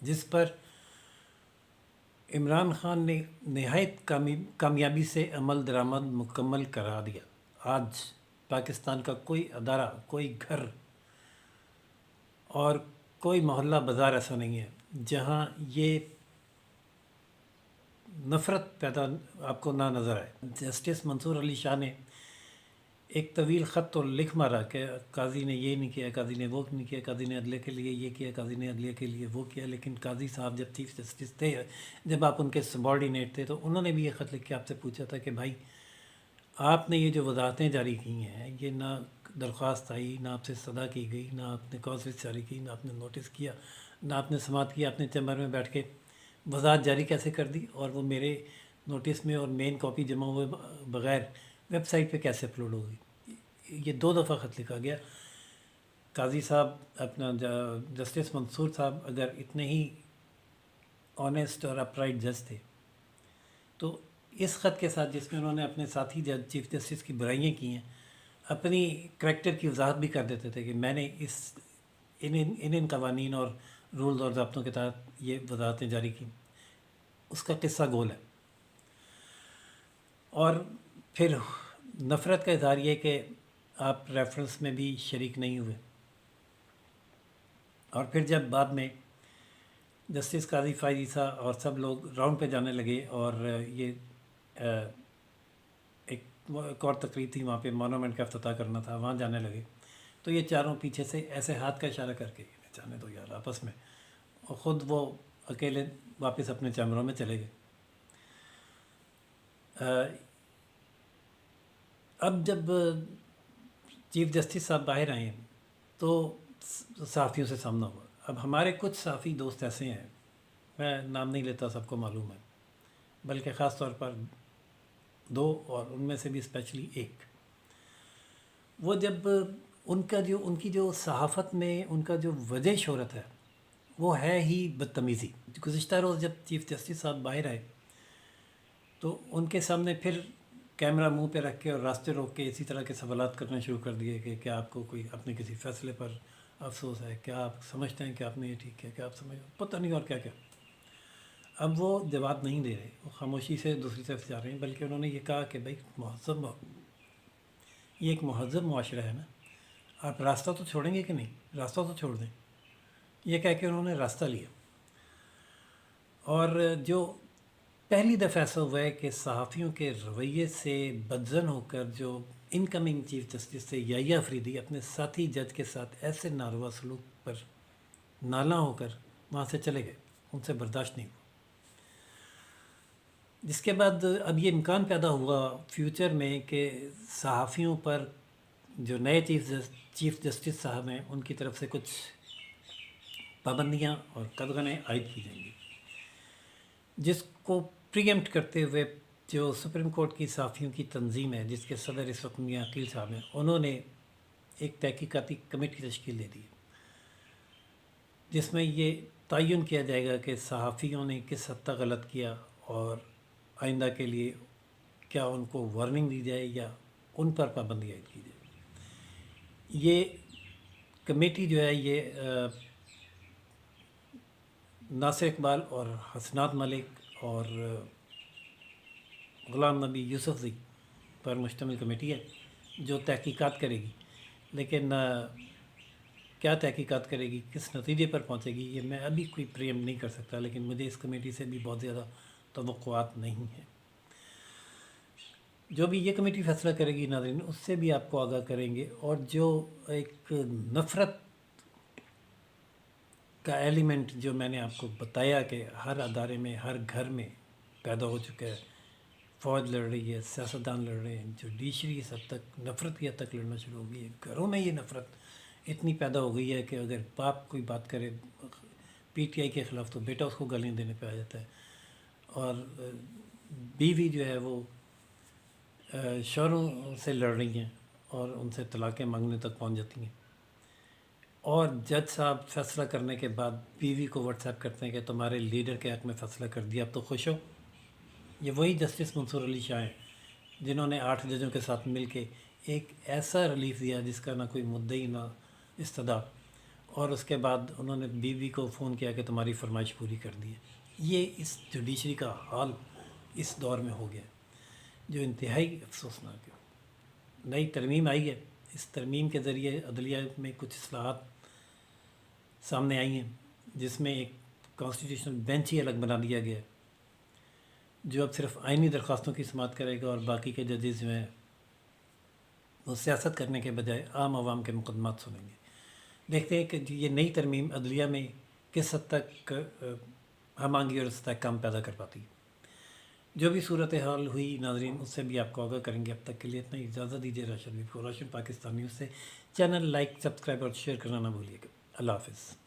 جس پر عمران خان نے نہایت کامیابی سے عمل درآمد مکمل کرا دیا۔ آج پاکستان کا کوئی ادارہ، کوئی گھر اور کوئی محلہ بازار ایسا نہیں ہے جہاں یہ نفرت پیدا آپ کو نہ نظر آئے۔ جسٹس منصور علی شاہ نے ایک طویل خط تو لکھ مارا کہ قاضی نے یہ نہیں کیا، قاضی نے وہ نہیں کیا، قاضی نے عدلیہ کے لیے یہ کیا، قاضی نے عدلیہ کے لیے وہ کیا، لیکن قاضی صاحب جب چیف جسٹس تھے، جب آپ ان کے سبارڈینیٹ تھے، تو انہوں نے بھی یہ خط لکھ کے آپ سے پوچھا تھا کہ بھائی آپ نے یہ جو وضاحتیں جاری کی ہیں، یہ نہ درخواست آئی، نہ آپ سے صدا کی گئی، نہ آپ نے کاز لسٹ جاری کی، نہ آپ نے نوٹس کیا، نہ آپ نے سماعت کیا، آپ نے چیمبر میں بیٹھ کے وضاحت جاری کیسے کر دی، اور وہ میرے نوٹس میں اور مین کاپی جمع ہوئے بغیر ویب سائٹ پہ کیسے اپلوڈ ہو گئی؟ یہ 2 دفعہ خط لکھا گیا۔ قاضی صاحب، اپنا جسٹس منصور صاحب اگر اتنے ہی آنیسٹ اور اپرائٹ جج تھے تو اس خط کے ساتھ، جس میں انہوں نے اپنے ساتھی جج چیف جسٹس کی برائیاں کی ہیں، اپنی کریکٹر کی وضاحت بھی کر دیتے تھے کہ میں نے ان قوانین اور رولز اور ضابطوں کے تحت یہ وضاحتیں جاری کی۔ اس کا قصہ گول ہے۔ اور پھر نفرت کا اظہار یہ کہ آپ ریفرنس میں بھی شریک نہیں ہوئے، اور پھر جب بعد میں جسٹس قاضی فائز عیسیٰ اور سب لوگ راؤنڈ پہ جانے لگے، اور یہ ایک اور تقریب تھی وہاں پہ، مونومنٹ کا افتتاح کرنا تھا، وہاں جانے لگے، تو یہ چاروں پیچھے سے ایسے ہاتھ کا اشارہ کر کے جانے دو یار آپس میں، اور خود وہ اکیلے واپس اپنے چیمبروں میں چلے گئے۔ اب جب چیف جسٹس صاحب باہر آئے تو صحافیوں سے سامنا ہوا۔ اب ہمارے کچھ صحافی دوست ایسے ہیں، میں نام نہیں لیتا، سب کو معلوم ہے، بلکہ خاص طور پر 2، اور ان میں سے بھی اسپیشلی ایک، وہ جب ان کی جو صحافت میں ان کا جو وجہ شہرت ہے وہ ہے ہی بدتمیزی۔ گزشتہ روز جب چیف جسٹس صاحب باہر آئے تو ان کے سامنے پھر کیمرہ منہ پہ رکھ کے اور راستے روک کے اسی طرح کے سوالات کرنا شروع کر دیے کہ کیا آپ کو کوئی اپنے کسی فیصلے پر افسوس ہے، کیا آپ سمجھتے ہیں کہ آپ نے یہ ٹھیک کیا، کیا آپ پتہ نہیں اور کیا کیا۔ اب وہ جواب نہیں دے رہے، وہ خاموشی سے دوسری طرف جا رہے ہیں، بلکہ انہوں نے یہ کہا کہ بھائی یہ ایک مہذب معاشرہ ہے نا، آپ راستہ تو چھوڑیں گے کہ نہیں، راستہ تو چھوڑ دیں۔ یہ کہہ کے انہوں نے راستہ لیا، اور جو پہلی دفعہ ایسا ہوا ہے کہ صحافیوں کے رویے سے بدظن ہو کر جو انکمنگ چیف جسٹس سے یحییٰ افریدی اپنے ساتھی جج کے ساتھ ایسے ناروا سلوک پر نالاں ہو کر وہاں سے چلے گئے، ان سے برداشت نہیں ہوا۔ جس کے بعد اب یہ امکان پیدا ہوا فیوچر میں کہ صحافیوں پر جو نئے چیف جسٹس صاحب ہیں ان کی طرف سے کچھ پابندیاں اور قدغنیں عائد کی جائیں گی، جس کو پری ایمپٹ کرتے ہوئے جو سپریم کورٹ کی صحافیوں کی تنظیم ہے، جس کے صدر اس وقت میاں عقیل صاحب ہیں، انہوں نے ایک تحقیقاتی کمیٹی تشکیل دے دی ہے، جس میں یہ تعین کیا جائے گا کہ صحافیوں نے کس حد تک غلط کیا، اور آئندہ کے لیے کیا ان کو وارننگ دی جائے یا ان پر پابندی عائد کی جائے۔ یہ کمیٹی جو ہے یہ ناصر اقبال اور حسنات ملک اور غلام نبی یوسفزئی پر مشتمل کمیٹی ہے جو تحقیقات کرے گی، لیکن کیا تحقیقات کرے گی، کس نتیجے پر پہنچے گی، یہ میں ابھی کوئی پریم نہیں کر سکتا، لیکن مجھے اس کمیٹی سے بھی بہت زیادہ توقعات نہیں ہیں۔ جو بھی یہ کمیٹی فیصلہ کرے گی ناظرین، اس سے بھی آپ کو آگاہ کریں گے، اور جو ایک نفرت کا ایلیمنٹ جو میں نے آپ کو بتایا کہ ہر ادارے میں، ہر گھر میں پیدا ہو چکا ہے، فوج لڑ رہی ہے، سیاستدان لڑ رہے ہیں، جوڈیشری اس حد تک نفرت کی حد تک لڑنا شروع ہو گئی ہے، گھروں میں یہ نفرت اتنی پیدا ہو گئی ہے کہ اگر باپ کوئی بات کرے پی ٹی آئی کے خلاف تو بیٹا اس کو گالیاں دینے پہ آ جاتا ہے، اور بیوی جو ہے وہ شوہروں سے لڑ رہی ہیں اور ان سے طلاقیں مانگنے تک پہنچ جاتی ہیں، اور جج صاحب فیصلہ کرنے کے بعد بیوی کو واٹس ایپ کرتے ہیں کہ تمہارے لیڈر کے حق میں فیصلہ کر دیا، اب تو خوش ہو۔ یہ وہی جسٹس منصور علی شاہ ہیں جنہوں نے 8 ججوں کے ساتھ مل کے ایک ایسا ریلیف دیا جس کا نہ کوئی مدعی نہ استدعا، اور اس کے بعد انہوں نے بیوی کو فون کیا کہ تمہاری فرمائش پوری کر دی ہے۔ یہ اس جوڈیشری کا حال اس دور میں ہو گیا جو انتہائی افسوسناک ہے۔ نئی ترمیم آئی ہے، اس ترمیم کے ذریعے عدلیہ میں کچھ اصلاحات سامنے آئی ہیں، جس میں ایک کانسٹیٹیوشنل بینچ ہی الگ بنا دیا گیا ہے جو اب صرف آئینی درخواستوں کی سماعت کرے گا، اور باقی کے ججز جو ہیں وہ سیاست کرنے کے بجائے عام عوام کے مقدمات سنیں گے۔ دیکھتے ہیں کہ یہ نئی ترمیم عدلیہ میں کس حد تک ہم آہنگی اور استحکام پیدا کر پاتی ہے۔ جو بھی صورتحال ہوئی ناظرین، اس سے بھی آپ کو آگاہ کریں گے۔ اب تک کے لیے اتنا ہی، اجازت دیجیے راشد کو، روشن پاکستان نیوز سے۔ چینل لائک، سبسکرائب اور شیئر کرنا نہ بھولیے گا۔ اللہ حافظ۔